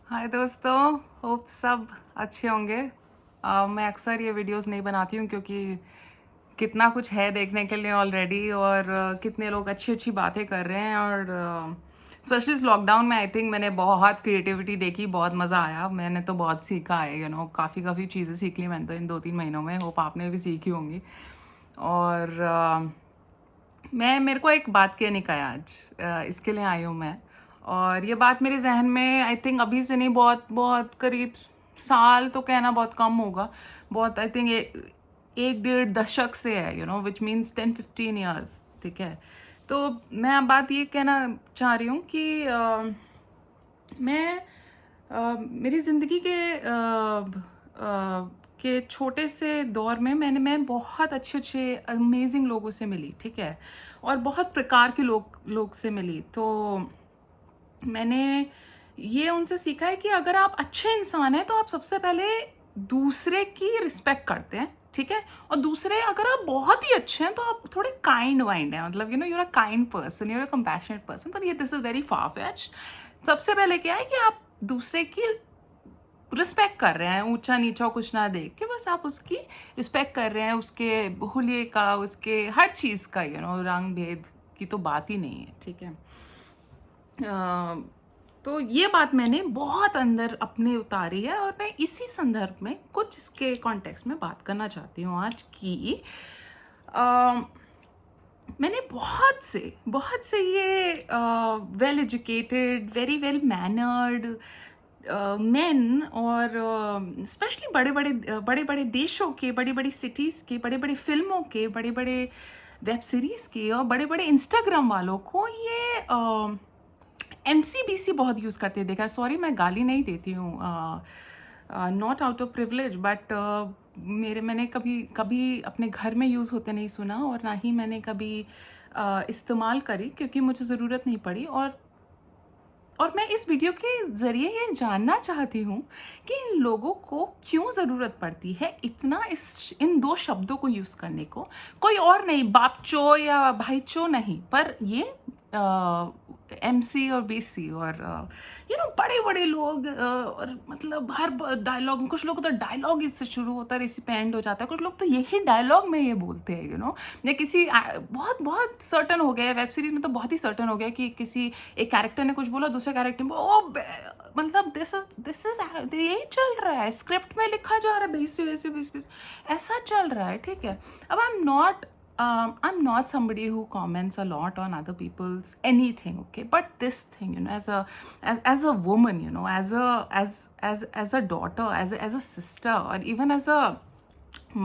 हाय दोस्तों, होप सब अच्छे होंगे। मैं अक्सर ये वीडियोस नहीं बनाती हूँ क्योंकि कितना कुछ है देखने के लिए ऑलरेडी, और कितने लोग अच्छी अच्छी बातें कर रहे हैं। और स्पेशली इस लॉकडाउन में आई थिंक मैंने बहुत क्रिएटिविटी देखी, बहुत मज़ा आया। मैंने तो बहुत सीखा है, काफ़ी काफ़ी चीज़ें सीख ली मैंने तो इन 2-3 महीनों में। होप आपने भी सीखी होंगी। और मैं मेरे को एक बात कहने का है आज, इसके लिए आई हूँ मैं। और ये बात मेरे जहन में आई थिंक अभी से नहीं, बहुत बहुत करीब साल तो कहना बहुत कम होगा, बहुत आई थिंक 1-1.5 दशक से है, विच मीन्स 10-15 ईयर्स। ठीक है। तो मैं अब बात ये कहना चाह रही हूँ कि मैं मेरी ज़िंदगी के छोटे से दौर में मैं बहुत अच्छे अच्छे अमेजिंग लोगों से मिली। ठीक है। और बहुत प्रकार के लोग से मिली। तो मैंने ये उनसे सीखा है कि अगर आप अच्छे इंसान हैं तो आप सबसे पहले दूसरे की रिस्पेक्ट करते हैं। ठीक है। और दूसरे, अगर आप बहुत ही अच्छे हैं तो आप थोड़े काइंड वाइंड हैं, मतलब you're a kind person, you're a compassionate person. पर ये this is very far fetched. सबसे पहले क्या है कि आप दूसरे की रिस्पेक्ट कर रहे हैं, ऊंचा नीचा कुछ ना देख के, बस आप उसकी रिस्पेक्ट कर रहे हैं, उसके हुलिये का, उसके हर चीज़ का, रंग भेद की तो बात ही नहीं है। ठीक है। तो ये बात मैंने बहुत अंदर अपने उतारी है, और मैं इसी संदर्भ में कुछ इसके कॉन्टेक्स्ट में बात करना चाहती हूँ आज की। मैंने बहुत से ये well educated, very well mannered main, और स्पेशली बड़े बड़े देशों के, बड़ी बड़ी सिटीज़ के, बड़े बड़े फिल्मों के, बड़े बड़े वेब सीरीज़ के, और बड़े बड़े इंस्टाग्राम वालों को ये MCBC बहुत यूज़ करते देखा है। सॉरी, मैं गाली नहीं देती हूँ, not out of privilege, but मैंने कभी कभी अपने घर में यूज़ होते नहीं सुना, और ना ही मैंने कभी इस्तेमाल करी, क्योंकि मुझे ज़रूरत नहीं पड़ी। और मैं इस वीडियो के ज़रिए ये जानना चाहती हूँ कि इन लोगों को क्यों ज़रूरत पड़ती है इतना इन दो शब्दों को यूज़ करने को। कोई और नहीं, बापचो या भाईचो नहीं, पर ये MC और BC, और बड़े बड़े लोग, और मतलब हर डायलॉग, कुछ लोग तो डायलॉग इससे शुरू होता है, इसी पे एंड हो जाता है। कुछ लोग तो यही डायलॉग में ये बोलते हैं, या किसी बहुत बहुत सर्टन हो गया है, वेब सीरीज में तो बहुत ही सर्टन हो गया कि किसी एक कैरेक्टर ने कुछ बोला, दूसरे कैरेक्टर में मतलब दिस इज यही चल रहा है, स्क्रिप्ट में लिखा जा रहा है, बीस वैसे बीस बीस ऐसा चल रहा है। ठीक है। अब I'm not somebody who comments a lot on other people's anything, okay? But this thing, as a woman, as a daughter, as a sister, or even as a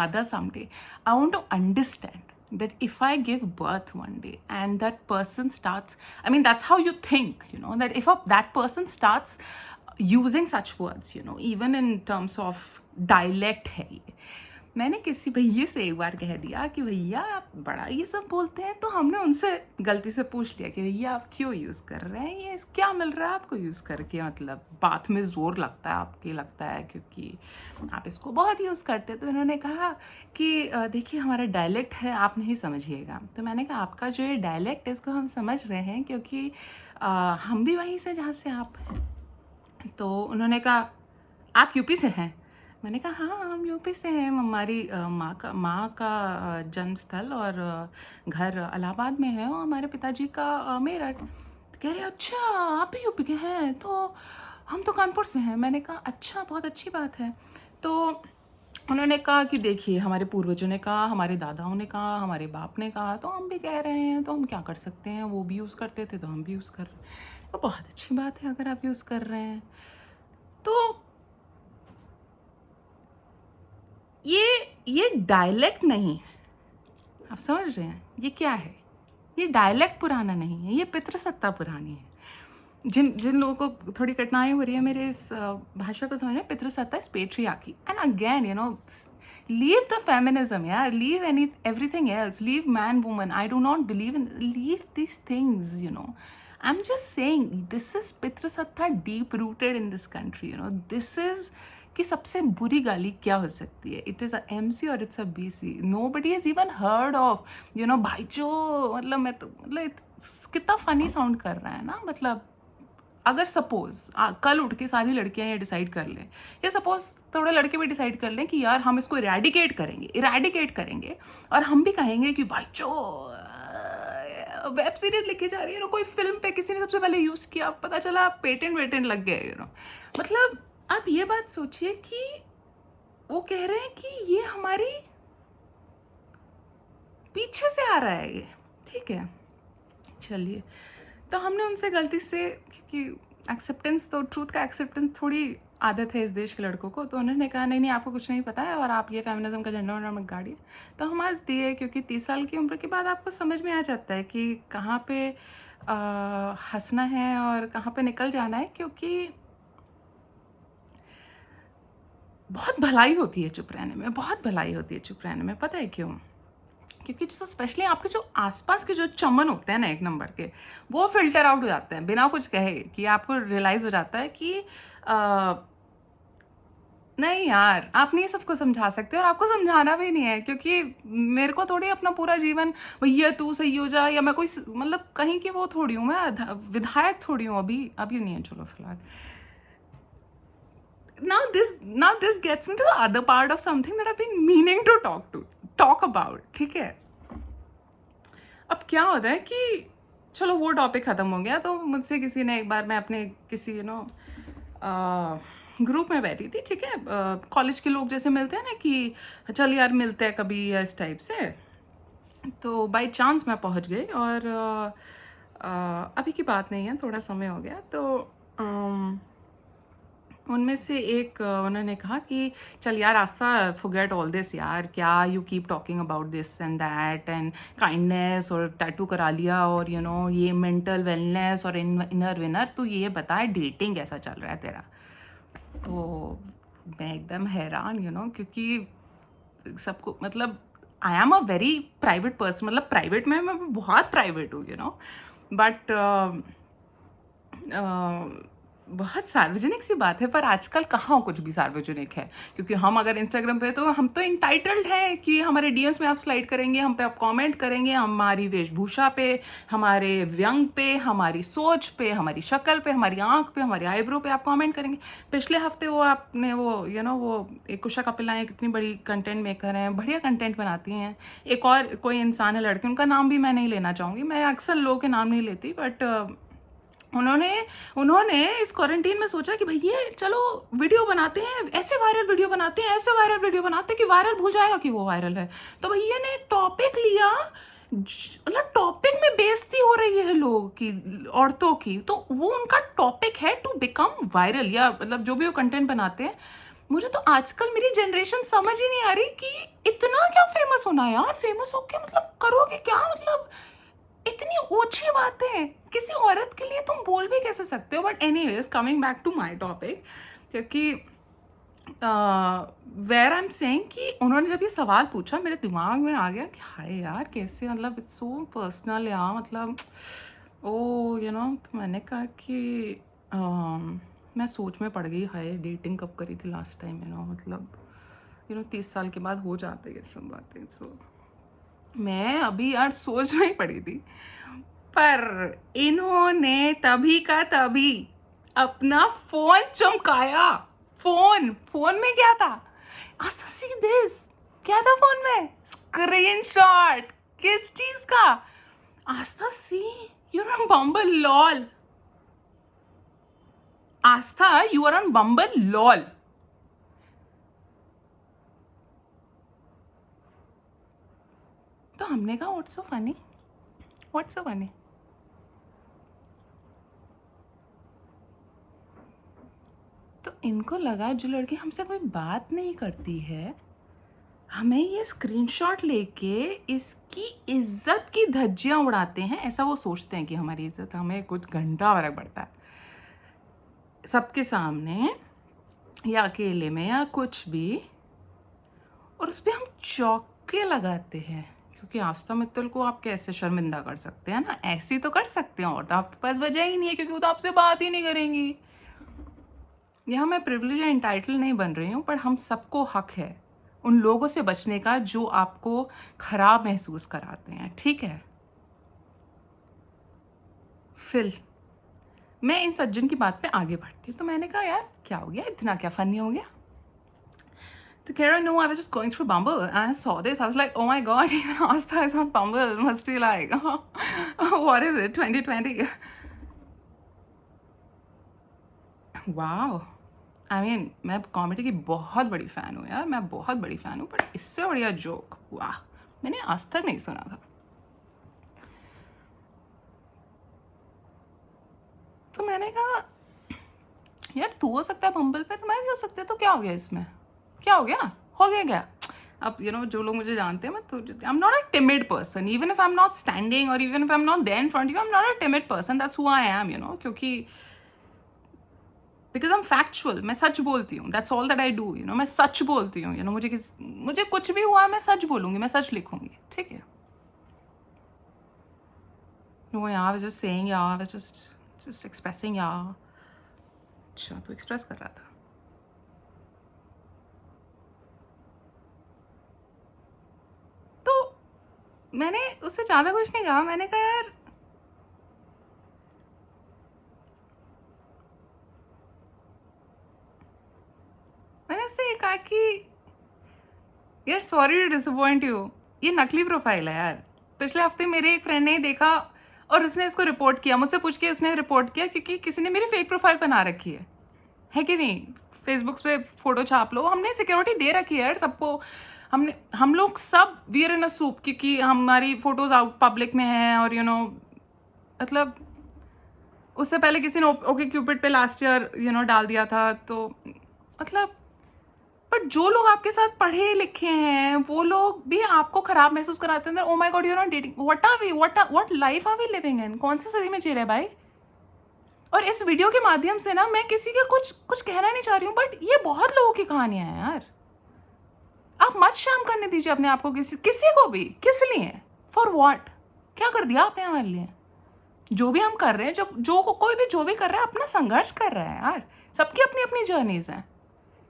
mother someday, I want to understand that if I give birth one day and that person starts, I mean, that's how you think, that if that person starts using such words, even in terms of dialect है ये। मैंने किसी भैया से एक बार कह दिया कि भैया आप बड़ा ये सब बोलते हैं, तो हमने उनसे गलती से पूछ लिया कि भैया आप क्यों यूज़ कर रहे हैं, ये क्या मिल रहा है आपको यूज़ करके, मतलब बात में ज़ोर लगता है आपके, लगता है क्योंकि आप इसको बहुत यूज़ करते हैं। तो इन्होंने कहा कि देखिए हमारा डायलेक्ट है, आप नहीं समझिएगा। तो मैंने कहा आपका जो ये डायलेक्ट है इसको हम समझ रहे हैं, क्योंकि हम भी वहीं से जहाँ से आप हैं। तो उन्होंने कहा आप यूपी से हैं? मैंने कहा हाँ, हम यूपी से हैं। हमारी माँ का जन्म स्थल और घर इलाहाबाद में है, और हमारे पिताजी का मेरठ। तो कह रहे अच्छा, आप भी यूपी के हैं? तो हम तो कानपुर से हैं। मैंने कहा अच्छा, बहुत अच्छी बात है। तो उन्होंने कहा कि देखिए हमारे पूर्वजों ने कहा, हमारे दादाओं ने कहा, हमारे बाप ने कहा, तो हम भी कह रहे हैं, तो हम क्या कर सकते हैं, वो भी यूज़ करते थे तो हम भी यूज़ कर रहे हैं। तो बहुत अच्छी बात है अगर आप यूज़ कर रहे हैं। तो ये डायलेक्ट नहीं है, आप समझ रहे हैं ये क्या है? ये डायलेक्ट पुराना नहीं है, ये पितृसत्ता पुरानी है। जिन जिन लोगों को थोड़ी कठिनाई हो रही है मेरे इस भाषा को समझने, पितृसत्ता is patriarchy. And again leave the feminism यार, leave everything else, leave man woman, I do not believe in, leave these things. I'm just saying this is पितृसत्ता deep rooted in this country. This is कि सबसे बुरी गाली क्या हो सकती है? It is a MC और it's a BC। Nobody has even heard of भाईचो, मतलब मैं तो मतलब कितना फनी साउंड कर रहा है ना, मतलब अगर सपोज कल उठ के सारी लड़कियां ये डिसाइड कर लें, या सपोज थोड़े लड़के भी डिसाइड कर लें कि यार हम इसको इरेडिकेट करेंगे और हम भी कहेंगे कि भाई जो वेब सीरीज लिखी जा रही है, कोई फिल्म पे किसी ने सबसे पहले यूज किया, पता चला पेटेंट लग गए, मतलब आप ये बात सोचिए कि वो कह रहे हैं कि ये हमारी पीछे से आ रहा है ये, ठीक है। चलिए, तो हमने उनसे गलती से, क्योंकि एक्सेप्टेंस तो ट्रूथ का एक्सेप्टेंस थोड़ी आदत है इस देश के लड़कों को, तो उन्होंने कहा नहीं आपको कुछ नहीं पता है और आप ये फेमिनिज्म का झंडा वंडा मत गाड़िए। तो हम आज दिए, क्योंकि 30 साल की उम्र के बाद आपको समझ में आ जाता है कि कहाँ पे हंसना है और कहाँ पे निकल जाना है, क्योंकि बहुत भलाई होती है चुप रहने में, बहुत भलाई होती है चुप रहने में। पता है क्यों? क्योंकि जो स्पेशली आपके जो आसपास के जो चमन होते हैं ना एक नंबर के, वो फिल्टर आउट हो जाते हैं बिना कुछ कहे, कि आपको रियलाइज़ हो जाता है कि नहीं यार आप नहीं सबको समझा सकते, और आपको समझाना भी नहीं है, क्योंकि मेरे को थोड़ी अपना पूरा जीवन भैया तू सही हो जा, या मैं कोई मतलब कहीं की वो थोड़ी हूँ, मैं विधायक थोड़ी हूँ, अभी नहीं है, चलो फिलहाल। Now this gets me to the other part of something that I've been meaning to talk about, ठीक है। अब क्या होता है कि चलो वो टॉपिक ख़त्म हो गया, तो मुझसे किसी ने एक बार, मैं अपने किसी ग्रुप में बैठी थी, ठीक है, कॉलेज के लोग जैसे मिलते हैं ना कि चल यार मिलते हैं कभी, या इस टाइप से। तो बाय चांस मैं पहुंच गई, और अभी की बात नहीं है, थोड़ा समय हो गया। तो उनमें से एक उन्होंने कहा कि चल यार आस्था, फॉरगेट ऑल दिस यार, क्या you keep talking about this and that and kindness, और टैटू करा लिया, और ये मेंटल वेलनेस और इनर विनर, तो ये बताए डेटिंग कैसा चल रहा है तेरा। तो मैं एकदम हैरान, क्योंकि सबको, मतलब I am a very private person, मतलब प्राइवेट में मैं बहुत प्राइवेट हूँ, बट बहुत सार्वजनिक सी बात है, पर आजकल कहाँ कुछ भी सार्वजनिक है, क्योंकि हम अगर इंस्टाग्राम पे, तो हम तो इंटाइटल्ड हैं कि हमारे डीएम्स में आप स्लाइड करेंगे, हम पे आप कमेंट करेंगे, हमारी वेशभूषा पे, हमारे व्यंग पे, हमारी सोच पे, हमारी शक्ल पे, हमारी आंख पे, हमारी आईब्रो पे आप कमेंट करेंगे। पिछले हफ्ते वो आपने वो वो एक कुशा कपिल नायक कितनी बड़ी कंटेंट मेकर हैं, बढ़िया कंटेंट बनाती हैं। एक और कोई इंसान है, लड़के, उनका नाम भी मैं नहीं लेना चाहूँगी, मैं अक्सर लोगों के नाम नहीं लेती, बट उन्होंने इस क्वारंटीन में सोचा कि भैया चलो वीडियो बनाते हैं, ऐसे वायरल वीडियो बनाते हैं कि वायरल भूल जाएगा कि वो वायरल है। तो भैया ने टॉपिक लिया, मतलब टॉपिक में बेइज्जती हो रही है लोगों की, औरतों की, तो वो उनका टॉपिक है टू बिकम वायरल, या मतलब जो भी वो कंटेंट बनाते हैं। मुझे तो आजकल मेरी जनरेशन समझ ही नहीं आ रही कि इतना क्या फेमस होना है यार, फेमस होके मतलब करोगे क्या, मतलब इतनी ओछी बातें किसी औरत के लिए तुम बोल भी कैसे सकते हो। But anyways, coming back to my topic, क्योंकि वेयर आई एम सेइंग कि उन्होंने जब ये सवाल पूछा, मेरे दिमाग में आ गया कि हाय यार कैसे, मतलब इट्स सो पर्सनल यार, मतलब तो मैंने कहा कि मैं सोच में पड़ गई, हाय डेटिंग कब करी थी लास्ट टाइम, मतलब 30 साल के बाद हो जाते ये सब बातें। सो मैं अभी यार सोच में ही पड़ी थी, पर इन्होंने तभी का तभी अपना फोन चमकाया। फोन में क्या था? आस्था सी दिस, क्या था फोन में? स्क्रीनशॉट। किस चीज का? Aastha see, you are on Bumble lol. Aastha, you are on Bumble lol. तो हमने कहा what's so funny, what's so funny. तो इनको लगा जो लड़की हमसे कोई बात नहीं करती है, हमें ये स्क्रीनशॉट लेके इसकी इज्जत की धज्जियां उड़ाते हैं, ऐसा वो सोचते हैं कि हमारी इज्जत, हमें कुछ घंटा फर्क पड़ता है सबके सामने या अकेले में या कुछ भी, और उस पर हम चौके लगाते हैं। क्योंकि आस्था मित्तल को आप कैसे शर्मिंदा कर सकते हैं ना, ऐसी तो कर सकते हैं, और तो आपके पास वजह ही नहीं है, क्योंकि वो तो आपसे बात ही नहीं करेंगी। यहाँ मैं प्रिविलेज या इंटाइटल नहीं बन रही हूँ, पर हम सबको हक है उन लोगों से बचने का जो आपको खराब महसूस कराते हैं, ठीक है। फिल मैं इन सज्जन की बात पे आगे बढ़ती हूँ। तो मैंने कहा यार क्या हो गया, इतना क्या फ़नी हो गया? तो कह रहा no, I was just going through Bumble and I saw this. I was like, oh my god, even Asta is on Bumble. Must be like, what is it, 2020? Wow, I mean मैं comedy की बहुत बड़ी fan हूँ यार, मैं बहुत बड़ी fan हूँ, बट इससे बढ़िया जोक वाह मैंने आज तक नहीं सुना था। तो मैंने कहा यार तू हो सकता है बम्बल पे, तो मैं भी हो सकती है, तो क्या हो गया इसमें, क्या हो गया क्या? अब जो लोग मुझे जानते हैं, मैं तो I am not a timid person, even if I am not standing और even if I am not there in front you, I am not a timid person, that's who I am, क्योंकि because I am factual, मैं सच बोलती हूँ, that's all that I do, मैं सच बोलती हूँ, मुझे कुछ भी हुआ मैं सच बोलूँगी, मैं सच लिखूँगी, ठीक है? No, yeah, I was just saying, yeah, I was just expressing, yeah. अच्छा, तो एक्सप्रेस कर रहा था। तो मैंने उससे ज़्यादा कुछ नहीं कहा, मैंने कहा यार मैंने उससे ये कहा कि यार सॉरी टू डिसअपॉइंट यू, ये नकली प्रोफाइल है यार। पिछले हफ्ते मेरे एक फ्रेंड ने देखा और उसने इसको रिपोर्ट किया, मुझसे पूछ के उसने रिपोर्ट किया, क्योंकि किसी ने मेरी फेक प्रोफाइल बना रखी है कि नहीं? फेसबुक पे फोटो छाप लो, हमने सिक्योरिटी दे रखी है यार सबको, हम लोग सब we are in a soup, क्योंकि हमारी फोटोज आउट पब्लिक में हैं, और मतलब उससे पहले किसी ने ओके क्यूपिड पे लास्ट ईयर डाल दिया था, तो मतलब बट जो लोग आपके साथ पढ़े लिखे हैं वो लोग भी आपको खराब महसूस कराते हैं, oh my god you are not dating, what are we, what life are we living in, कौन सी सदी में जी रहे भाई? और इस वीडियो के माध्यम से ना मैं किसी का कुछ कहना नहीं चाह रही हूँ, बट ये बहुत लोगों की कहानियां हैं यार। आप मत शाम करने दीजिए अपने आप को किसी को भी, किस लिए, फॉर व्हाट, क्या कर दिया आपने हमारे लिए? जो भी हम कर रहे हैं, कोई भी जो भी कर रहा है अपना संघर्ष कर रहा है यार, सबकी अपनी अपनी जर्नीज हैं।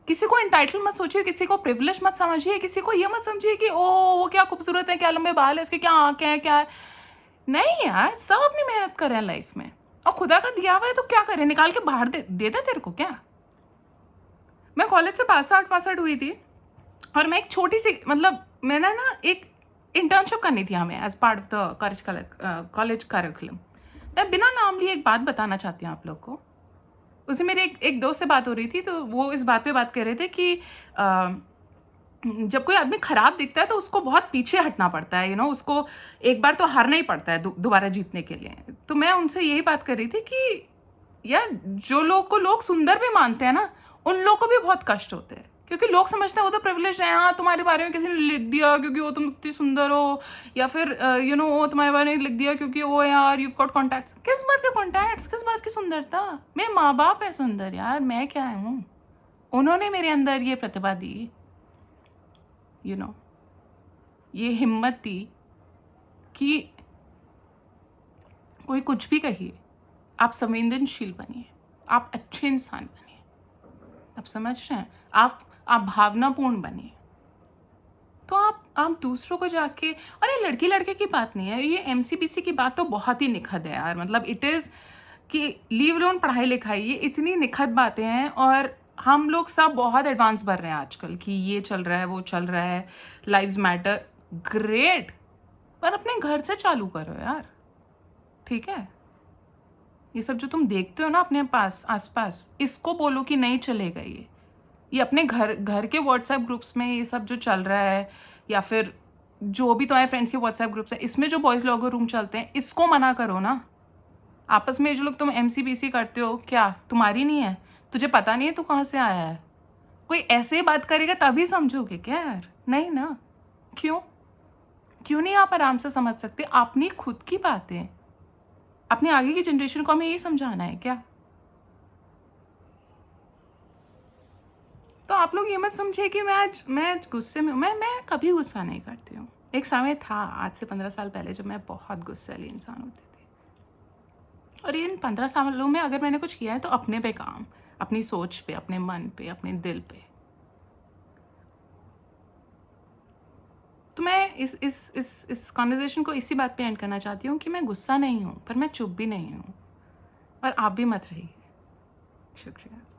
किसी को इंटाइटल मत सोचिए, किसी को प्रिविलेज मत समझिए, किसी को ये मत समझिए कि ओ वो क्या खूबसूरत है, क्या लंबे बाल है, इसके क्या आंखें हैं, क्या है। नहीं यार, सब अपनी मेहनत कर रहे हैं लाइफ में, और खुदा का दिया हुआ है तो क्या करें, निकाल के बाहर दे तेरे को क्या? मैं कॉलेज से पास आउट हुई थी, और मैं एक छोटी सी, मतलब मैंने ना एक इंटर्नशिप करनी थी हमें as part of the college curriculum. मैं बिना नाम लिए एक बात बताना चाहती हूँ आप लोग को। उससे मेरे एक दोस्त से बात हो रही थी, तो वो इस बात पे बात कर रहे थे कि जब कोई आदमी खराब दिखता है तो उसको बहुत पीछे हटना पड़ता है, उसको एक बार तो हारना ही पड़ता है दोबारा जीतने के लिए। तो मैं उनसे यही बात कर रही थी कि यार जो लोग को लोग सुंदर भी मानते हैं ना, उन लोगों को भी बहुत कष्ट होते हैं, क्योंकि लोग समझते हैं वो तो प्रिविलेज है, हाँ तुम्हारे बारे में किसी ने लिख दिया क्योंकि वो तुम इतनी सुंदर हो, या फिर वो तुम्हारे बारे में लिख दिया क्योंकि वो यार यू गॉट कॉन्टैक्ट्स। किस बात के कॉन्टैक्ट्स, किस बात की सुंदरता? मेरे माँ बाप है सुंदर यार, मैं क्या हूँ? उन्होंने मेरे अंदर ये प्रतिभा दी, ये हिम्मत दी कि कोई कुछ भी कहिए, आप संवेदनशील बनिए, आप अच्छे इंसान बनिए, आप समझ रहे हैं, आप भावनापूर्ण बनिए। तो आप दूसरों को जाके, और ये लड़की लड़के की बात नहीं है, ये एमसीपीसी की बात तो बहुत ही निखद है यार, मतलब इट इज़ कि लीव अलोन पढ़ाई लिखाई, ये इतनी निखद बातें हैं, और हम लोग सब बहुत एडवांस बढ़ रहे हैं आजकल कि ये चल रहा है, वो चल रहा है, लाइव्स मैटर, ग्रेट, पर अपने घर से चालू करो यार, ठीक है? ये सब जो तुम देखते हो ना अपने पास आसपास, इसको बोलो कि नहीं चलेगा ये अपने घर के व्हाट्सएप ग्रुप्स में ये सब जो चल रहा है, या फिर जो भी तुम्हारे फ्रेंड्स के व्हाट्सएप ग्रुप्स हैं, इसमें जो बॉयज़ लॉगर रूम चलते हैं, इसको मना करो ना। आपस में जो लोग तुम एमसीबीसी करते हो, क्या तुम्हारी नहीं है? तुझे पता नहीं है तू कहाँ से आया है? कोई ऐसे ही बात करेगा तभी समझोगे क्या यार? नहीं ना। क्यों नहीं आप आराम से समझ सकते अपनी खुद की बातें? अपनी आगे की जनरेशन को हमें यही समझाना है क्या? तो आप लोग ये मत समझिए कि मैं गुस्से में हूँ। मैं कभी गुस्सा नहीं करती हूँ। एक समय था आज से 15 साल पहले जब मैं बहुत गुस्से वाली इंसान होती थी, और इन 15 सालों में अगर मैंने कुछ किया है तो अपने पे काम, अपनी सोच पे, अपने मन पे, अपने दिल पे। तो मैं इस कॉन्वर्जेशन को इसी बात पे एंड करना चाहती हूँ कि मैं गुस्सा नहीं हूँ, पर मैं चुप भी नहीं हूँ। और आप भी मत रहिए। शुक्रिया।